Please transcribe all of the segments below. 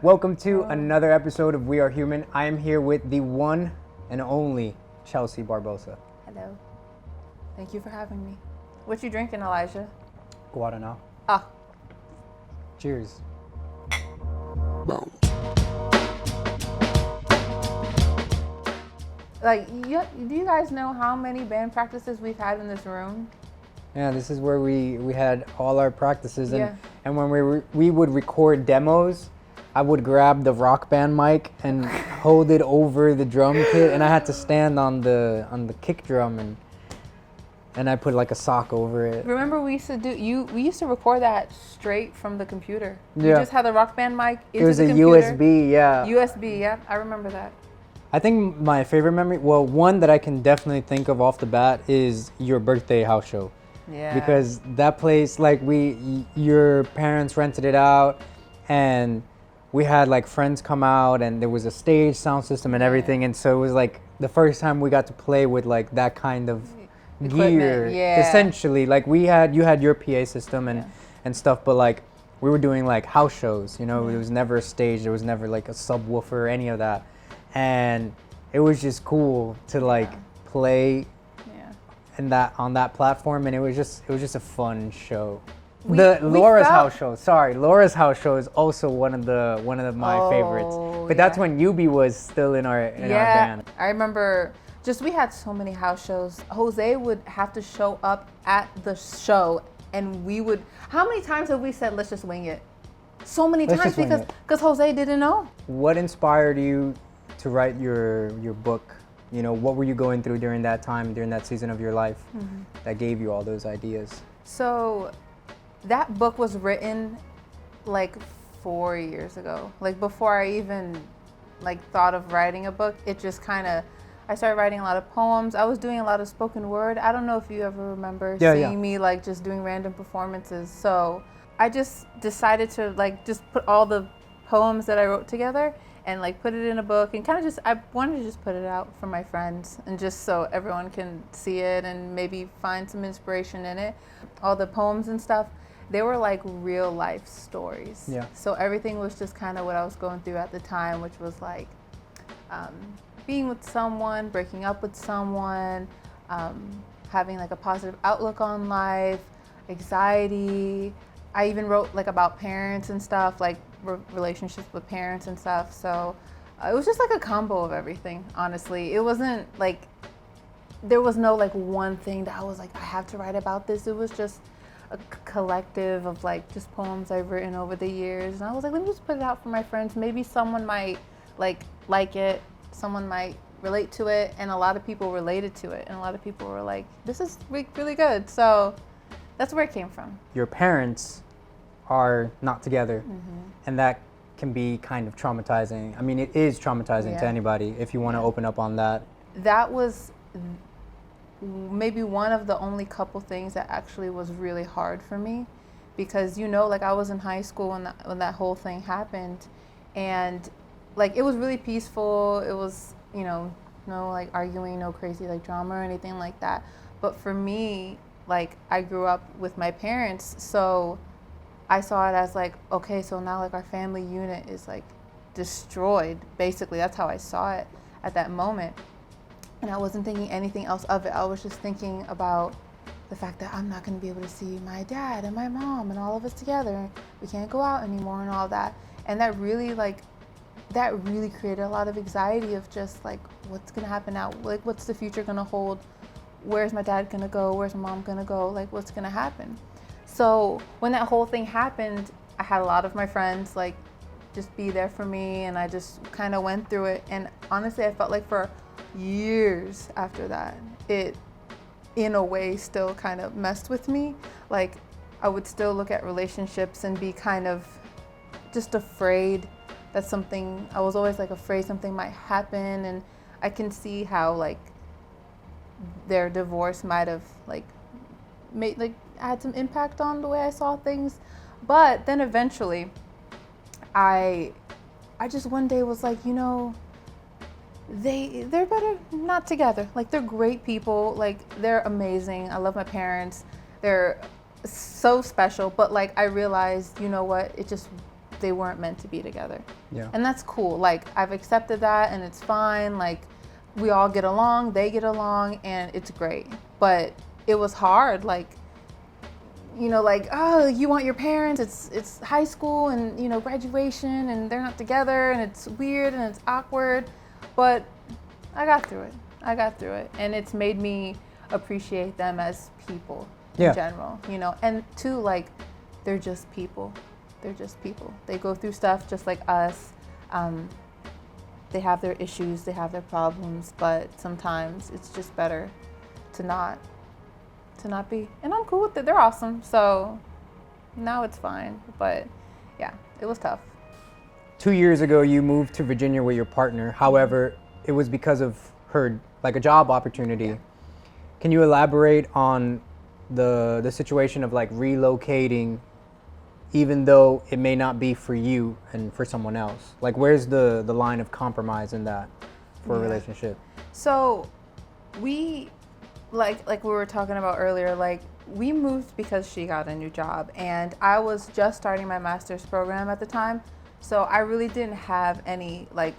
Welcome to another episode of We Are Human. I am here with the one and only Chelsea Barbosa. Hello. Thank you for having me. What you drinking, Elijah? Guaraná. Ah. Cheers. Boom. Like, do you guys know how many band practices we've had in this room? Yeah, this is where we had all our practices, and Yeah. and when we would record demos, I would grab the Rock Band mic and hold it over the drum kit, and I had to stand on the kick drum and I put like a sock over it. Remember we used to record that straight from the computer. Yeah. You just had the Rock Band mic into It was the a computer. USB, yeah. USB, yeah. I remember that. I think my favorite memory, well, one that I can definitely think of off the bat is your birthday house show. Yeah. Because that place, like your parents rented it out, and we had like friends come out, and there was a stage, sound system, and everything, and so it was like the first time we got to play with like that kind of Equipment, gear. yeah. Essentially, like you had your PA system and stuff, but like we were doing like house shows. You know, it was never a stage, there was never like a subwoofer or any of that, and it was just cool to like play on that platform, and it was just a fun show. Laura's house show is also one of my favorites. But that's when Yubi was still in our band. I remember we had so many house shows. Jose would have to show up at the show, and how many times have we said, let's just wing it? So many times because Jose didn't know. What inspired you to write your book? You know, what were you going through during that time, during that season of your life that gave you all those ideas? So that book was written like 4 years ago. Like before I even like thought of writing a book, it just I started writing a lot of poems. I was doing a lot of spoken word. I don't know if you ever remember seeing me like just doing random performances. So I just decided to like just put all the poems that I wrote together and like put it in a book, and I wanted to just put it out for my friends, and just so everyone can see it and maybe find some inspiration in it. All the poems and stuff, they were like real life stories. Yeah. So everything was just kind of what I was going through at the time, which was like being with someone, breaking up with someone, having like a positive outlook on life, anxiety. I even wrote like about parents and stuff, like relationships with parents and stuff. So it was just like a combo of everything, honestly. It wasn't like, there was no like one thing that I was like, I have to write about this. It was just a collective of like just poems I've written over the years. And I was like, let me just put it out for my friends. Maybe someone might like it. Someone might relate to it. And a lot of people related to it. And a lot of people were like, this is really good. So that's where it came from. Your parents are not together, and that can be kind of traumatizing. I mean, it is traumatizing to anybody if you want to open up on that. That was maybe one of the only couple things that actually was really hard for me, because like I was in high school when that whole thing happened, and like it was really peaceful. It was no like arguing, no crazy like drama or anything like that. But for me, like I grew up with my parents, so I saw it as like, okay, so now like our family unit is like destroyed. Basically, that's how I saw it at that moment. And I wasn't thinking anything else of it. I was just thinking about the fact that I'm not going to be able to see my dad and my mom and all of us together. We can't go out anymore and all that. And that really created a lot of anxiety of just like, what's going to happen now? Like, what's the future going to hold? Where's my dad going to go? Where's my mom going to go? Like, what's going to happen? So when that whole thing happened, I had a lot of my friends like just be there for me, and I just kind of went through it. And honestly, I felt like for years after that, it in a way still kind of messed with me. Like I would still look at relationships and be kind of just afraid that I was always like afraid something might happen. And I can see how like their divorce might have like had some impact on the way I saw things. But then eventually I just one day was like, they're better not together. Like they're great people, like they're amazing. I love my parents. They're so special, but like I realized, you know what, it just they weren't meant to be together. Yeah. And that's cool. Like, I've accepted that, and it's fine. Like, we all get along, they get along, and it's great. But it was hard. Like, you know, like, oh, you want your parents, it's high school and, you know, graduation, and they're not together, and it's weird and it's awkward. But I got through it. And it's made me appreciate them as people in general, you know. And two, like, they're just people. They go through stuff just like us. They have their issues, they have their problems, but sometimes it's just better to not be. And I'm cool with it. They're awesome. So now it's fine. But yeah, it was tough. 2 years ago, you moved to Virginia with your partner. However, it was because of her, like, a job opportunity. Yeah. Can you elaborate on the situation of, like, relocating, even though it may not be for you and for someone else? Like, where's the line of compromise in that for a relationship? So we, like we were talking about earlier, like, we moved because she got a new job, and I was just starting my master's program at the time. So I really didn't have any, like,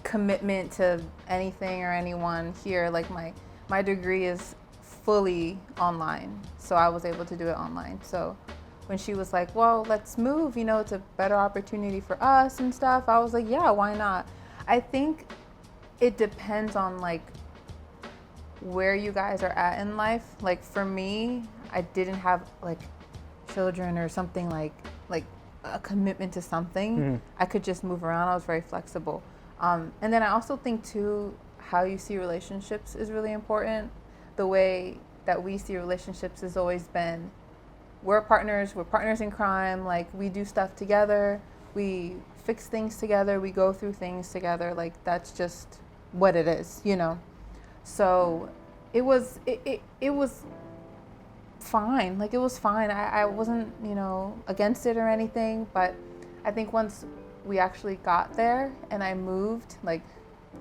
commitment to anything or anyone here. Like, my degree is fully online, so I was able to do it online. So when she was like, well, let's move, you know, it's a better opportunity for us and stuff, I was like, yeah, why not? I think it depends on, like, where you guys are at in life. Like, for me, I didn't have, like, children or something, like a commitment to something. Mm-hmm. I could just move around. I was very flexible. And then I also think too, how you see relationships is really important. The way that we see relationships has always been, we're partners in crime. Like, we do stuff together, we fix things together, we go through things together. Like, that's just what it is, you know. So it was fine. Like, it was fine. I wasn't, you know, against it or anything, but I think once we actually got there and I moved, like,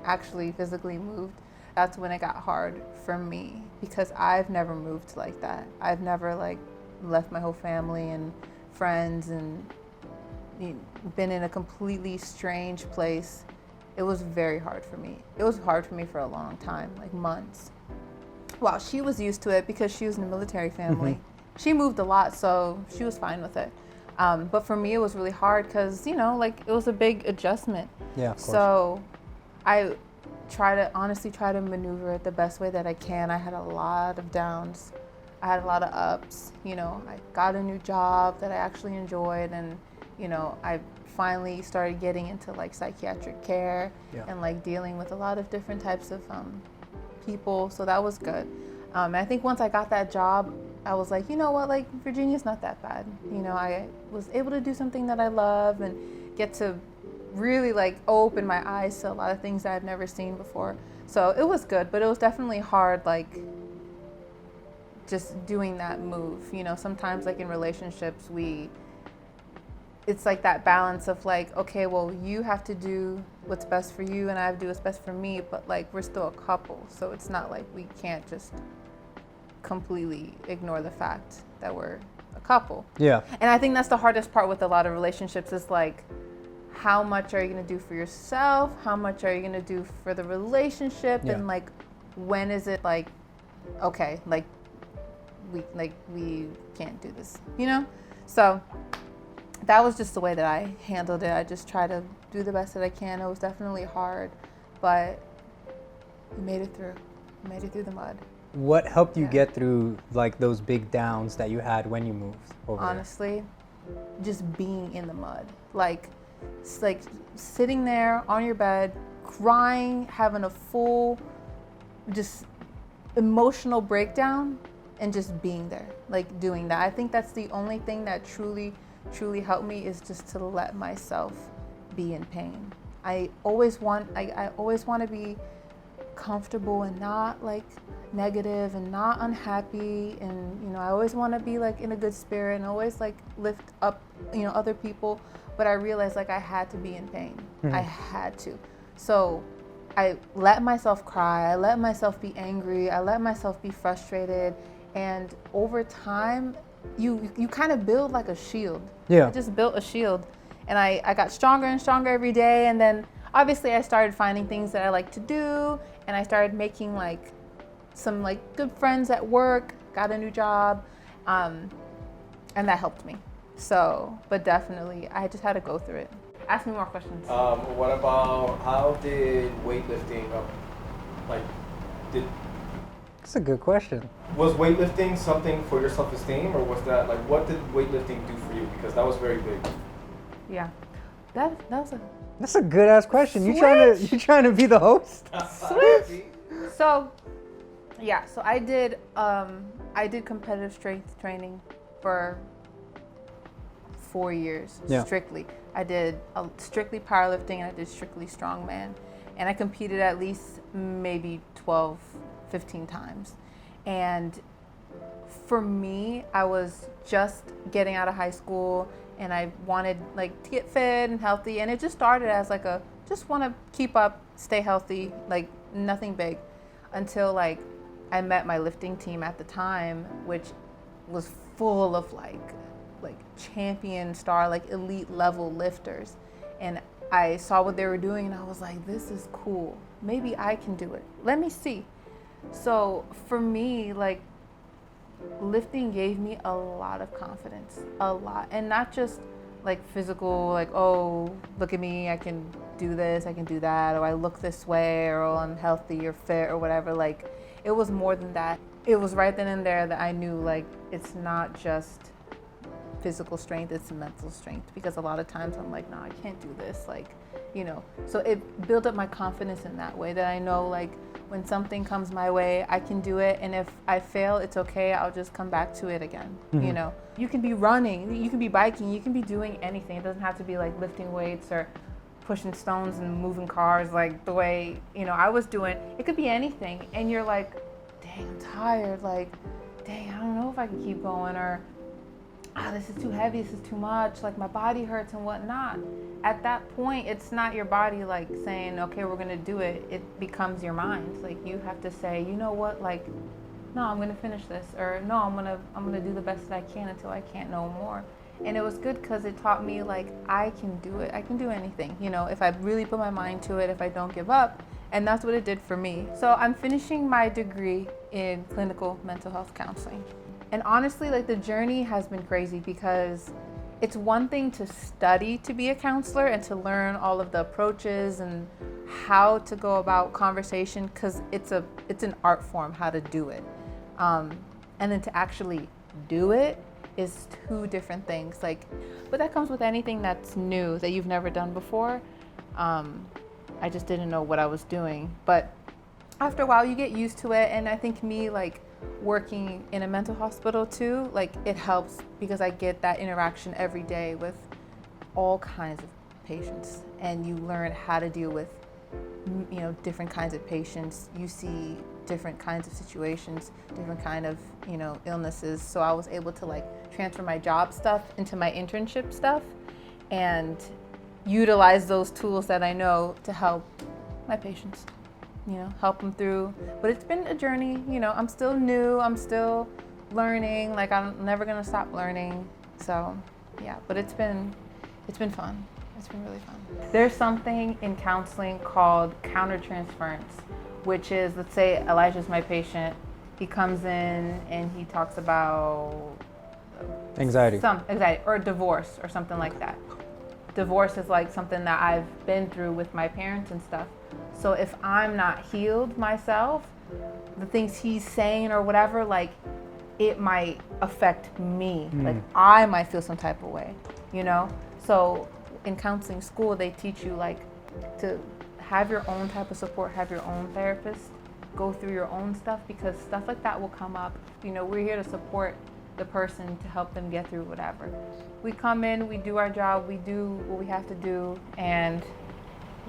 actually physically moved, that's when it got hard for me, because I've never moved like that. I've never, like, left my whole family and friends and been in a completely strange place. It was very hard for me. It was hard for me for a long time, like months. Well, she was used to it because she was in a military family. Mm-hmm. She moved a lot, so she was fine with it. But for me, it was really hard because, you know, like, it was a big adjustment. Yeah, of course. So I honestly try to maneuver it the best way that I can. I had a lot of downs. I had a lot of ups. You know, I got a new job that I actually enjoyed, and, you know, I finally started getting into, like, psychiatric care and, like, dealing with a lot of different types of people. So that was good. And I think once I got that job, I was like, you know what, like, Virginia's not that bad. You know, I was able to do something that I love and get to really, like, open my eyes to a lot of things that I've never seen before. So it was good, but it was definitely hard, like, just doing that move. You know, sometimes, like, in relationships, it's like that balance of, like, okay, well, you have to do what's best for you and I have to do what's best for me, but, like, we're still a couple, so it's not like we can't just completely ignore the fact that we're a couple. Yeah. And I think that's the hardest part with a lot of relationships is, like, how much are you going to do for yourself? How much are you going to do for the relationship? Yeah. And, like, when is it, like, okay, like, we can't do this, you know? So that was just the way that I handled it. I just try to do the best that I can. It was definitely hard, but we made it through. We made it through the mud. What helped you get through, like, those big downs that you had when you moved over Honestly, just being in the mud. Like, it's like sitting there on your bed, crying, having a full, just emotional breakdown, and just being there, like, doing that. I think that's the only thing that truly helped me, is just to let myself be in pain. I always want to be comfortable and not, like, negative and not unhappy, and, you know, I always want to be, like, in a good spirit and always, like, lift up, you know, other people. But I realized, like, I had to be in pain. Mm-hmm. I had to. So I let myself cry. I let myself be angry. I let myself be frustrated. And over time, you kind of build, like, a shield. Yeah. I just built a shield. And I got stronger and stronger every day. And then obviously I started finding things that I like to do, and I started making like some like good friends at work, got a new job, and that helped me. So, but definitely I just had to go through it. Ask me more questions. What about how did weightlifting, That's a good question. was weightlifting something for your self-esteem, or was that like, what did weightlifting do for you? Because that was very big. Yeah, that was a That's a good ass question. You trying to be the host? switch. So, yeah, so I did competitive strength training for 4 years strictly. I did strictly powerlifting, and I did strictly strongman, and I competed at least maybe 12, 15 times. And for me, I was just getting out of high school, and I wanted like to get fit and healthy, and it just started as like a just want to keep up, stay healthy, like nothing big, until like I met my lifting team at the time, which was full of like champion star, like elite level lifters. And I saw what they were doing, and I was like, this is cool. Maybe I can do it. Let me see. So for me, like lifting gave me a lot of confidence, a lot. And not just like physical, like, oh, look at me, I can do this, I can do that, or I look this way, or oh, I'm healthy or fit or whatever. Like it was more than that. It was right then and there that I knew like it's not just physical strength, it's mental strength, because a lot of times I'm like, nah, I can't do this, like, you know. So it built up my confidence in that way, that I know like when something comes my way, I can do it, and if I fail, it's okay, I'll just come back to it again. You know, you can be running, you can be biking, you can be doing anything. It doesn't have to be like lifting weights or pushing stones and moving cars like the way, you know, I was doing. It could be anything, and you're like, dang, I'm tired, like, dang, I don't know if I can keep going, or this is too heavy, this is too much, like my body hurts and whatnot. At that point, it's not your body like saying, okay, we're gonna do it. It becomes your mind. Like you have to say, you know what, like, no, I'm gonna finish this, or no, I'm gonna do the best that I can until I can't no more. And it was good because it taught me like I can do it. I can do anything, you know, if I really put my mind to it, if I don't give up. And that's what it did for me. So I'm finishing my degree in clinical mental health counseling. And honestly, like the journey has been crazy, because it's one thing to study to be a counselor and to learn all of the approaches and how to go about conversation, because it's an art form how to do it. And then to actually do it is two different things. Like, but that comes with anything that's new that you've never done before. I just didn't know what I was doing. But after a while, you get used to it. And I think me, like, working in a mental hospital too, like it helps because I get that interaction every day with all kinds of patients, and you learn how to deal with, you know, different kinds of patients. You see different kinds of situations, different kind of, you know, illnesses. So I was able to like transfer my job stuff into my internship stuff and utilize those tools that I know to help my patients, you know, help them through. But it's been a journey, you know, I'm still new, I'm still learning, like I'm never gonna stop learning. So yeah, but it's been fun. It's been really fun. There's something in counseling called countertransference, which is, let's say Elijah's my patient, he comes in and he talks about Anxiety or divorce or something like that. Divorce is like something that I've been through with my parents and stuff. So if I'm not healed myself, the things he's saying or whatever, like it might affect me. Like I might feel some type of way, you know? So in counseling school, they teach you like to have your own type of support, have your own therapist, go through your own stuff, because stuff like that will come up. You know, we're here to support the person to help them get through whatever. We come in, we do our job, we do what we have to do, and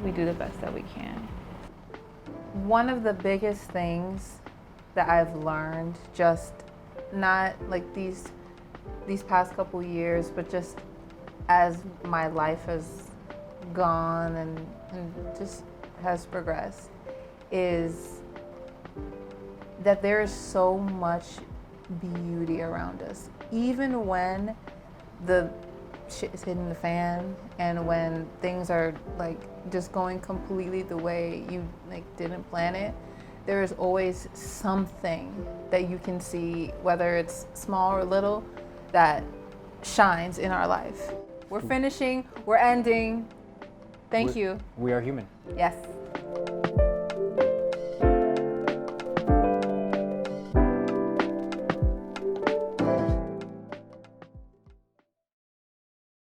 we do the best that we can. One of the biggest things that I've learned, just not like these past couple years, but just as my life has gone and just has progressed, is that there is so much beauty around us. Even when the shit is hitting the fan And when things are like just going completely the way you like didn't plan it, there is always something that you can see, whether it's small or little, that shines in our life. We're finishing, we're ending. Thank you. We are human. Yes.